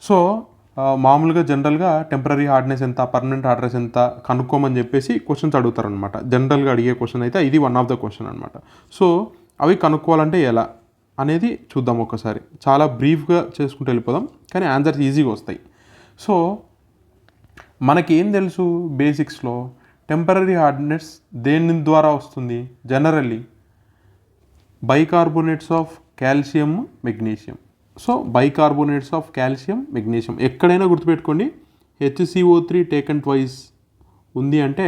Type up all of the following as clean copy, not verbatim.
So మామూలుగా జనరల్గా temporary hardness ఎంత, పర్మనెంట్ హార్డ్నెస్ ఎంత కనుక్కోమని చెప్పేసి క్వశ్చన్స్ అడుగుతారనమాట. జనరల్గా అడిగే క్వశ్చన్ అయితే ఇది వన్ ఆఫ్ ద క్వశ్చన్ అనమాట. సో అవి కనుక్కోవాలంటే ఎలా అనేది చూద్దాం ఒకసారి. చాలా బ్రీఫ్గా చేసుకుంటూ వెళ్ళిపోదాం, కానీ ఆన్సర్స్ ఈజీగా వస్తాయి. సో మనకేం తెలుసు బేసిక్స్లో, టెంపరీ హార్డ్నెస్ దేని ద్వారా వస్తుంది? Generally bicarbonates of calcium, magnesium. So bicarbonates of calcium, magnesium ఎక్కడైనా గుర్తుపెట్టుకోండి. HCO3 టేకన్ ట్వైస్ ఉంది అంటే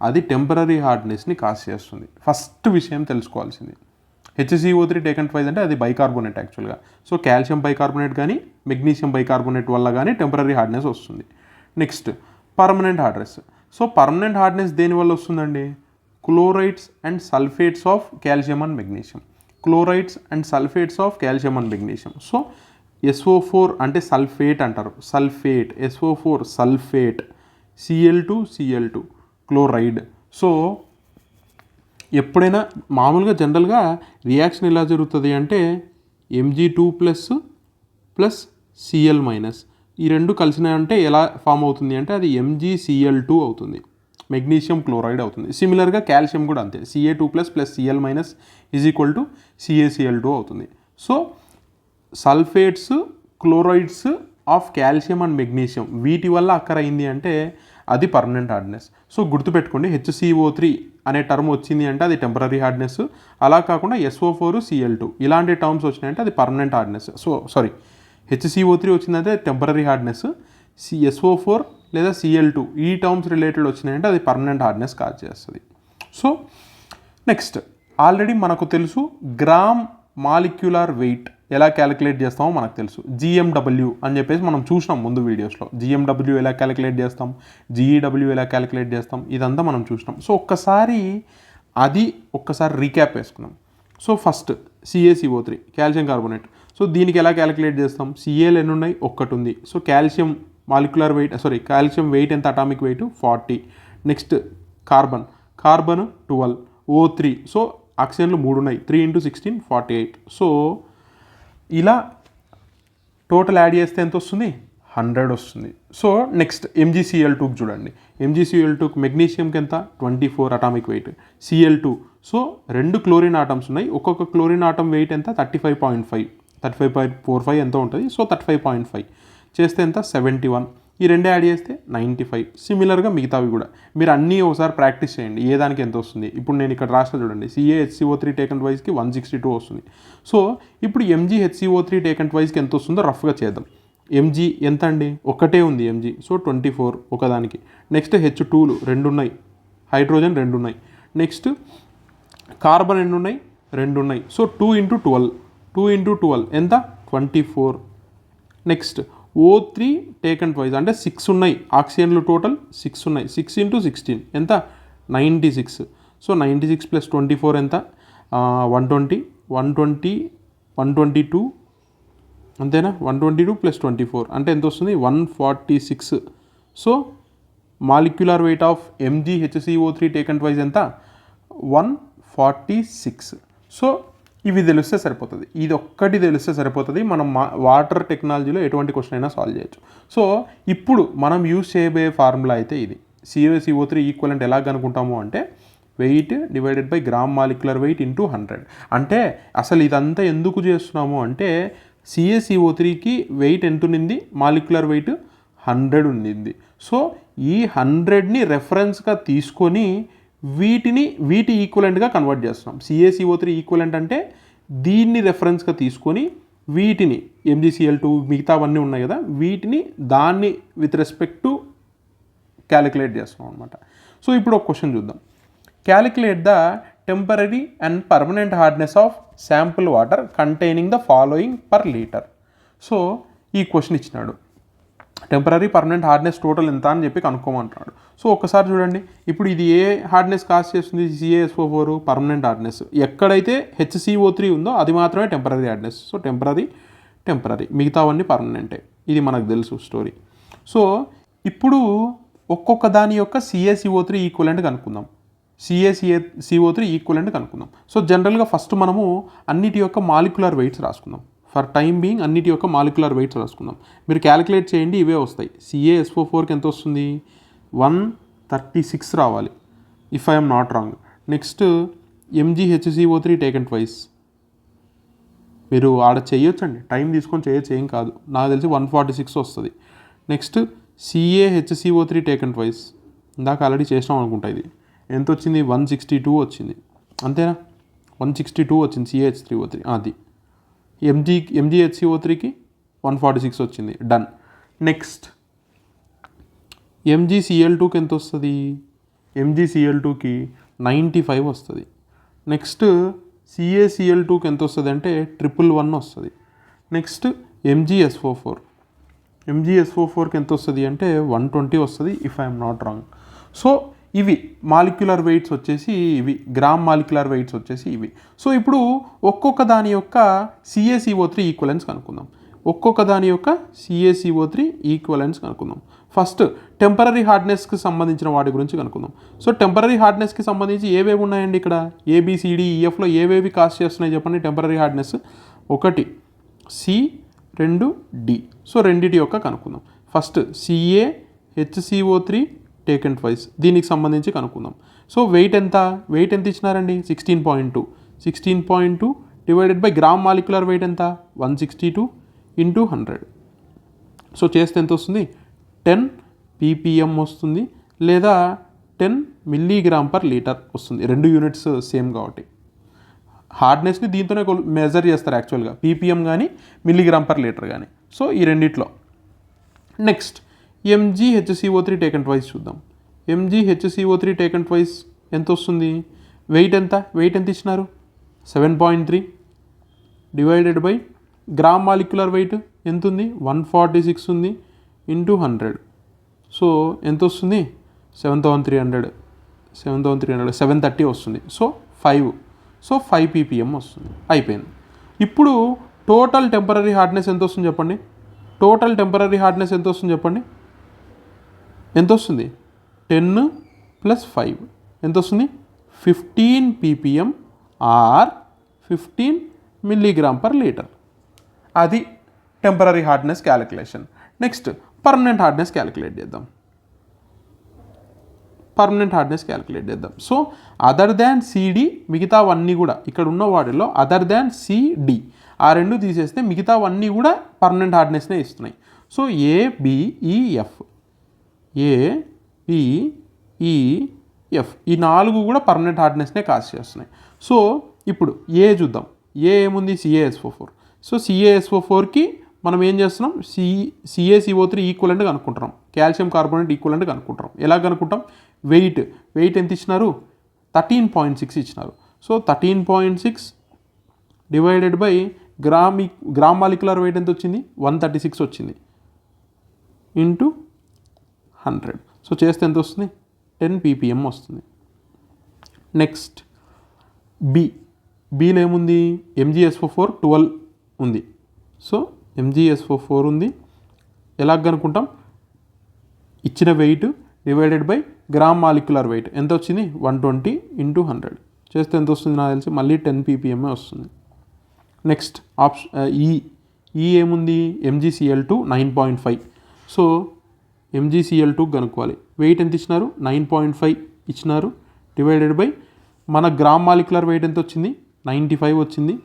అది టెంపరీ హార్డ్నెస్ని కాజ్ చేస్తుంది. ఫస్ట్ విషయం తెలుసుకోవాల్సింది, HCO3 టేకన్ ట్వైస్ అంటే అది బైకార్బోనేట్ యాక్చువల్గా. సో కాల్షియం బైకార్బోనేట్ కానీ మెగ్నీషియం బైకార్బోనేట్ వల్ల కానీ టెంపరీ హార్డ్నెస్ వస్తుంది. Next permanent hardness. So permanent hardness దేనివల్ల వస్తుందండి? Chlorides and sulphates of calcium and magnesium. Chlorides and sulphates of calcium and magnesium. So SO4 అంటే సల్ఫేట్ అంటారు, sulphate, SO4 sulphate, Cl2 chloride. So ఎప్పుడైనా మామూలుగా జనరల్గా reaction ఎలా జరుగుతుంది అంటే Mg2 ప్లస్ Cl మైనస్ ఈ రెండు కలిసినాయంటే ఎలా ఫామ్ అవుతుంది అంటే అది MgCl2 అవుతుంది, మెగ్నీషియం క్లోరైడ్ అవుతుంది. సిమిలర్గా కాల్షియం కూడా అంతే, Ca2 plus Cl minus is equal to CaCl2 అవుతుంది. So sulphates, chlorides of calcium and magnesium వీటి వల్ల అక్కర్ అయింది అంటే అది పర్మనెంట్ హార్డ్నెస్. సో గుర్తుపెట్టుకోండి, HCO3 అనే టర్మ్ వచ్చింది అంటే అది టెంపరీ హార్డ్నెస్. అలా కాకుండా SO4 Cl2 ఇలాంటి టర్మ్స్ వచ్చినాయంటే అది permanent hardness. So sorry, HCO3 వచ్చిందంటే టెంపరీ హార్డ్నెస్, SO4 లేదా Cl2 ఈ టర్మ్స్ రిలేటెడ్ వచ్చినాయంటే అది పర్మనెంట్ హార్డ్నెస్ కాజ్ చేస్తుంది. సో నెక్స్ట్, ఆల్రెడీ మనకు తెలుసు గ్రామ్ మాలిక్యులర్ వెయిట్ ఎలా క్యాలిక్యులేట్ చేస్తామో మనకు తెలుసు. GMW అని చెప్పేసి మనం చూసినాం ముందు వీడియోస్లో. GMW ఎలా క్యాలిక్యులేట్ చేస్తాం, GEW ఎలా క్యాలిక్యులేట్ చేస్తాం, ఇదంతా మనం చూసినాం. సో ఒక్కసారి రీక్యాప్ వేసుకున్నాం. So first CaCO3 calcium carbonate. So దీనికి ఎలా క్యాలిక్యులేట్ చేస్తాం? Cl ఎన్ని ఉన్నాయి? ఒక్కటి ఉంది. So calcium molecular weight, calcium weight ఎంత? Atomic weight 40. Next carbon 12, O3. So ఆక్సిజన్లు 3 ఉన్నాయి, 3 × 16 48. సో ఇలా టోటల్ యాడ్ చేస్తే ఎంత వస్తుంది? 100 వస్తుంది. సో నెక్స్ట్ MgCl2 చూడండి. MgCl2 మెగ్నీషియంకి ఎంత? 24 atomic weight. Cl2, so 2 chlorine atoms ఉన్నాయి, ఒక్కొక్క క్లోరిన్ ఆటమ్ వెయిట్ ఎంత? 35.45 ఎంత ఉంటుంది? సో 35.5 చేస్తే ఎంత? 71. ఈ రెండు యాడ్ చేస్తే 95. సిమిలర్గా మిగతావి కూడా మీరు అన్నీ ఒకసారి ప్రాక్టీస్ చేయండి, ఏ దానికి ఎంత వస్తుంది. ఇప్పుడు నేను ఇక్కడ రాష్ట్ర చూడండి, HCO3 టేకన్ ట్వైస్కి 162 వస్తుంది. సో ఇప్పుడు MgHCO3 టేకన్ ట్వైస్కి ఎంత వస్తుందో రఫ్గా చేద్దాం. Mg ఎంత అండి? ఒక్కటే ఉంది Mg, సో 24 ఒకదానికి. నెక్స్ట్ H2లు 2 ఉన్నాయి, హైడ్రోజన్ 2 ఉన్నాయి. నెక్స్ట్ కార్బన్ ఎన్ని ఉన్నాయి? 2 ఉన్నాయి. సో 2 × 12 ఎంత? 24. నెక్స్ట్ O3 టేకన్ ట్వైస్ అంటే 6 ఉన్నాయి, ఆక్సిజన్లు టోటల్ 6 ఉన్నాయి. 6 × 16 ఎంత? 96. సో 96 + 24 ఎంత? 120, 122 అంతేనా? 122 + 24 అంటే ఎంత వస్తుంది? 146. So molecular weight of MgHCO3 taken twice ఎంత? 146. సో ఇవి తెలిస్తే సరిపోతుంది, ఇది ఒక్కటి తెలిస్తే సరిపోతుంది. మనం వాటర్ టెక్నాలజీలో ఎటువంటి క్వశ్చన్ అయినా సాల్వ్ చేయొచ్చు. సో ఇప్పుడు మనం యూజ్ చేయబోయే ఫార్ములా అయితే ఇది. CaCO3 ఈక్వలెంట్ ఎలా కనుక్కుంటాము అంటే wait divided by gram molecular wait × 100. అంటే అసలు ఇదంతా ఎందుకు చేస్తున్నాము అంటే CaCO3కి వెయిట్ ఎంత ఉన్నింది? మాలిక్యులర్ వెయిట్ 100 ఉన్నింది. సో ఈ 100ని రెఫరెన్స్గా తీసుకొని వీటి ఈక్వలెంట్గా కన్వర్ట్ చేస్తున్నాం. CaCO3 ఈక్వలెంట్ అంటే దీన్ని రెఫరెన్స్గా తీసుకొని వీటిని MgCl2 మిగతావన్నీ ఉన్నాయి కదా, వీటిని దాన్ని విత్ రెస్పెక్ట్ టు క్యాలిక్యులేట్ చేస్తున్నాం అనమాట. సో ఇప్పుడు ఒక క్వశ్చన్ చూద్దాం. Calculate the temporary and permanent hardness of sample water containing the following per litre. So ఈ క్వశ్చన్ ఇచ్చినాడు, టెంపరీ పర్మనెంట్ హార్డ్నెస్ టోటల్ ఎంత అని చెప్పి కనుక్కోమంటున్నాడు. సో ఒకసారి చూడండి, ఇప్పుడు ఇది ఏ హార్డ్నెస్ కాజ్ చేస్తుంది? CaSO4 permanent hardness. ఎక్కడైతే HCO3 ఉందో అది మాత్రమే టెంపరీ హార్డ్నెస్. సో టెంపరీ మిగతావన్నీ పర్మనెంటే, ఇది మనకు తెలుసు స్టోరీ. సో ఇప్పుడు ఒక్కొక్క దాని యొక్క CaCO3 ఈక్వలెంట్ కనుక్కుందాం. CaCO3 ఈక్వలెంట్ కనుక్కుందాం. సో జనరల్గా ఫస్ట్ మనము అన్నిటి యొక్క మాలిక్యులర్ వెయిట్స్ రాసుకుందాం. ఫర్ టైం బీయింగ్ అన్నిటి యొక్క మాలిక్యులర్ వెయిట్స్ రాసుకుందాం. మీరు క్యాలిక్యులేట్ చేయండి, ఇవే వస్తాయి. CaSO4కి ఎంత వస్తుంది? 136 రావాలి, if I'm not wrong. Next MgHCO3 taken twice. మీరు ఆడ చేయొచ్చండి, టైం తీసుకొని చేయొచ్చు, ఏం కాదు. నాకు తెలిసి 146 వస్తుంది. Next CaHCO3 taken twice. ఇందాక ఆల్రెడీ చేసినాం అనుకుంటా. ఇది ఎంత వచ్చింది? 162 వచ్చింది, అంతేనా? 162 వచ్చింది CaH3O3. అది MgHCO3కి 146 వచ్చింది, డన్. నెక్స్ట్ MgCl2కి ఎంత వస్తుంది? MgCl2కి 95 వస్తుంది. నెక్స్ట్ CaCl2కి ఎంత వస్తుంది అంటే 111 వస్తుంది. నెక్స్ట్ MgSO4కి ఎంత వస్తుంది అంటే 120 వస్తుంది, if I'm not wrong. So ఇవి మాలిక్యులర్ వెయిట్స్ వచ్చేసి ఇవి, గ్రామ్ మాలిక్యులర్ వెయిట్స్ వచ్చేసి ఇవి. సో ఇప్పుడు ఒక్కొక్క దాని యొక్క CaCO3 ఈక్వలెన్స్ కనుక్కుందాం. ఒక్కొక్క దాని యొక్క CaCO3 ఈక్వలెన్స్ కనుక్కుందాం. ఫస్ట్ టెంపరరీ హార్డ్నెస్కి సంబంధించిన వాటి గురించి కనుక్కుందాం. సో టెంపరరీ హార్డ్నెస్కి సంబంధించి ఏవేవి ఉన్నాయండి ఇక్కడ? ABCDEFలో ఏవేవి కాస్ట్ చేస్తున్నాయి చెప్పండి temporary hardness? 1 C, 2 D. So రెండిటి యొక్క కనుక్కుందాం. ఫస్ట్ CaHCO3 టేకెన్ ట్వైస్, దీనికి సంబంధించి కనుక్కుందాం. సో వెయిట్ ఎంత ఇచ్చినారండి? 16.2 divided by gram molecular weight ఎంత? 162 × 100. సో చేస్తే ఎంత వస్తుంది? 10 ppm వస్తుంది, లేదా 10 mg/L వస్తుంది. 2 యూనిట్స్ సేమ్ కాబట్టి హార్డ్నెస్ని దీంతోనే మెజర్ చేస్తారు యాక్చువల్గా, ppm కానీ mg/L కానీ. సో ఈ రెండిట్లో. నెక్స్ట్ MgHCO3 టేకెన్ ట్వైస్ చూద్దాం. MgHCO3 టేకెన్ ట్వైస్ ఎంత వస్తుంది? వెయిట్ ఎంత ఇచ్చినారు? 7.3 divided by gram molecular weight ఎంత ఉంది? 146 ఉంది, × 100. సో ఎంత వస్తుంది? 730 వస్తుంది. సో 5 ppm వస్తుంది. అయిపోయింది. ఇప్పుడు టోటల్ టెంపరరీ హార్డ్నెస్ ఎంత వస్తుంది చెప్పండి? టోటల్ టెంపరరీ హార్డ్నెస్ ఎంత వస్తుంది చెప్పండి? ఎంత వస్తుంది? 10 + 5 ఎంత వస్తుంది? 15 ppm ఆర్ 15 mg/L. అది temporary hardness calculation. Next permanent hardness calculate చేద్దాం. సో అదర్ దాన్ CD, మిగతావన్నీ కూడా ఇక్కడ ఉన్న వాటిలో అదర్ దాన్ CD ఆ రెండు తీసేస్తే మిగతావన్నీ కూడా పర్మనెంట్ హార్డ్నెస్నే ఇస్తున్నాయి. సో ABEF ఈ 4 కూడా పర్మనెంట్ హార్డ్నెస్నే కాస్ట్ చేస్తున్నాయి. సో ఇప్పుడు చూద్దాం. ఏముంది? CaSO4. సో CaSO4కి మనం ఏం చేస్తున్నాం? CaCO3 ఈక్వలెంట్ కనుక్కుంటున్నాం, కాల్షియం కార్బోనేట్ ఈక్వలెంట్ కనుక్కుంటున్నాం. ఎలా కనుక్కుంటాం? వెయిట్ ఎంత ఇచ్చినారు? 13.6 ఇచ్చినారు. So 13.6 divided by gram molecular weight ఎంత వచ్చింది? 136 వచ్చింది, × 100. సో చేస్తే ఎంత వస్తుంది? 10 ppm వస్తుంది. నెక్స్ట్ బీలో ఏముంది? MgSO4 12 ఉంది. సో MgSO4 ఉంది. ఎలా కనుక్కుంటాం? ఇచ్చిన wait divided by gram molecular weight ఎంత వచ్చింది? 120 × 100 చేస్తే ఎంత వస్తుంది? నాకు తెలిసి మళ్ళీ 10 ppm వస్తుంది. నెక్స్ట్ ఏముంది? MgCl2 9.5. సో MgCl2 కనుక్కోవాలి. వెయిట్ ఎంత ఇచ్చినారు? 9.5 ఇచ్చినారు, డివైడెడ్ బై మన గ్రామ్ మాలిక్యులర్ వెయిట్ ఎంత వచ్చింది? 95 వచ్చింది,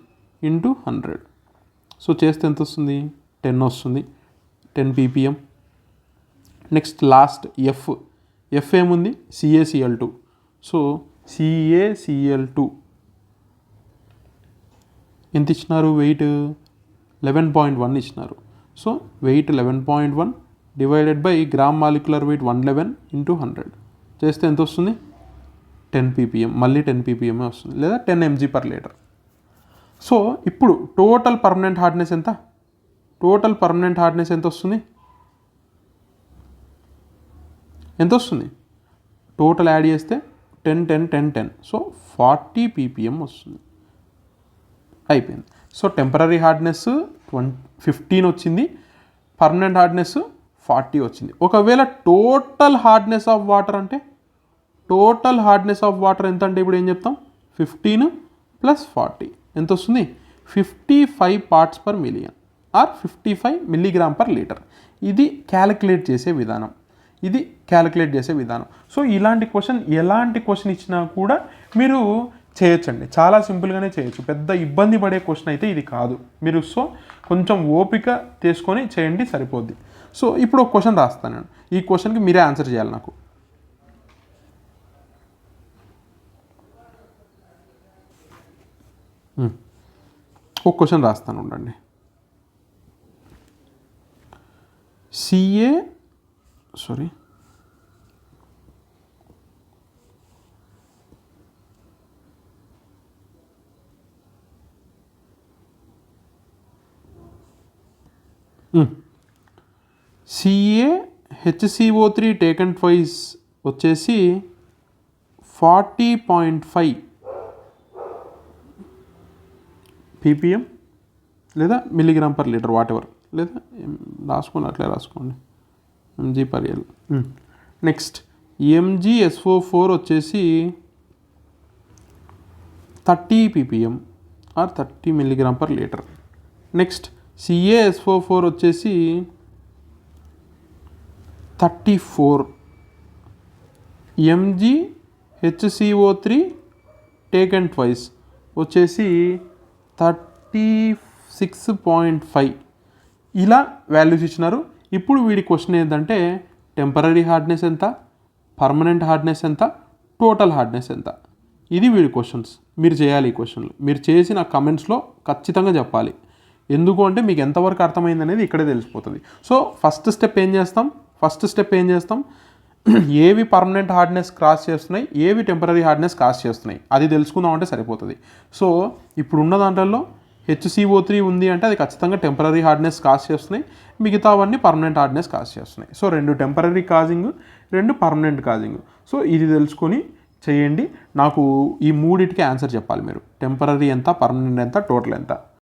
× 100. సో చేస్తే ఎంత వస్తుంది? 10 వస్తుంది, 10 ppm. నెక్స్ట్ లాస్ట్ ఎఫ్ ఏముంది? CaCl2. సో CaCl2 ఎంత ఇచ్చినారు? వెయిట్ 11.1 ఇచ్చినారు. So weight 11.1 divided by gram molecular weight 111 × 100 చేస్తే ఎంత వస్తుంది? 10 ppm. మళ్ళీ 10 ppm వస్తుంది, లేదా 10 mg/L. సో ఇప్పుడు టోటల్ పర్మనెంట్ హార్డ్నెస్ ఎంత? వస్తుంది? టోటల్ యాడ్ చేస్తే 10. సో 40 ppm వస్తుంది. అయిపోయింది. సో టెంపరరీ హార్డ్నెస్ 15 వచ్చింది, పర్మనెంట్ హార్డ్నెస్ 40 వచ్చింది. ఒకవేళ టోటల్ హార్డ్నెస్ ఆఫ్ వాటర్ అంటే ఎంత అంటే ఇప్పుడు ఏం చెప్తాం? 15 + 40 ఎంత వస్తుంది? 55 parts per million or 55 milligram per litre. ఇది క్యాలిక్యులేట్ చేసే విధానం. సో ఇలాంటి క్వశ్చన్ ఎలాంటి క్వశ్చన్ ఇచ్చినా కూడా మీరు చేయొచ్చండి. చాలా సింపుల్గానే చేయొచ్చు. పెద్ద ఇబ్బంది పడే క్వశ్చన్ అయితే ఇది కాదు. మీరు సో కొంచెం ఓపిక తీసుకొని చేయండి, సరిపోద్ది. సో ఇప్పుడు ఒక క్వశ్చన్ రాస్తాను నేను. ఈ క్వశ్చన్కి మీరే ఆన్సర్ చేయాలి నాకు. ఒక క్వశ్చన్ రాస్తాను ఉండండి. CaHCO3 టేకన్ ట్వైస్ వచ్చేసి 40.5 ppm లేదా milligram per litre, what ever, లేదా రాసుకోండి, అట్లే రాసుకోండి, mg/l. నెక్స్ట్ MgSO4 వచ్చేసి 30 ppm or 30 milligram per litre. Next CaSO4 వచ్చేసి 34. MgHCO3 టేకన్ ట్వైస్ వచ్చేసి 36.5. ఇలా వాల్యూస్ ఇచ్చినారు. ఇప్పుడు వీడి క్వశ్చన్ ఏంటంటే టెంపరీ హార్డ్నెస్ ఎంత, పర్మనెంట్ హార్డ్నెస్ ఎంత, టోటల్ హార్డ్నెస్ ఎంత. ఇది వీడి క్వశ్చన్స్. మీరు చేయాలి ఈ క్వశ్చన్లు. మీరు చేసి నా కమెంట్స్లో ఖచ్చితంగా చెప్పాలి. ఎందుకు అంటే మీకు ఎంతవరకు అర్థమైంది అనేది ఇక్కడే తెలిసిపోతుంది. సో ఫస్ట్ స్టెప్ ఏం చేస్తాం, ఏవి పర్మనెంట్ హార్డ్నెస్ క్రాస్ చేస్తున్నాయి, ఏవి టెంపరీ హార్డ్నెస్ క్రాస్ చేస్తున్నాయి, అది తెలుసుకుందామంటే సరిపోతుంది. సో ఇప్పుడున్న దాంట్లో HCO3 ఉంది అంటే అది ఖచ్చితంగా టెంపరీ హార్డ్నెస్ కాజ్ చేస్తున్నాయి, మిగతావన్నీ పర్మనెంట్ హార్డ్నెస్ కాజ్ చేస్తున్నాయి. So 2 temporary causing, 2 permanent causing. So ఇది తెలుసుకొని చేయండి. నాకు ఈ మూడింటికి ఆన్సర్ చెప్పాలి మీరు. టెంపరీ ఎంత, పర్మనెంట్ ఎంత, టోటల్ ఎంత.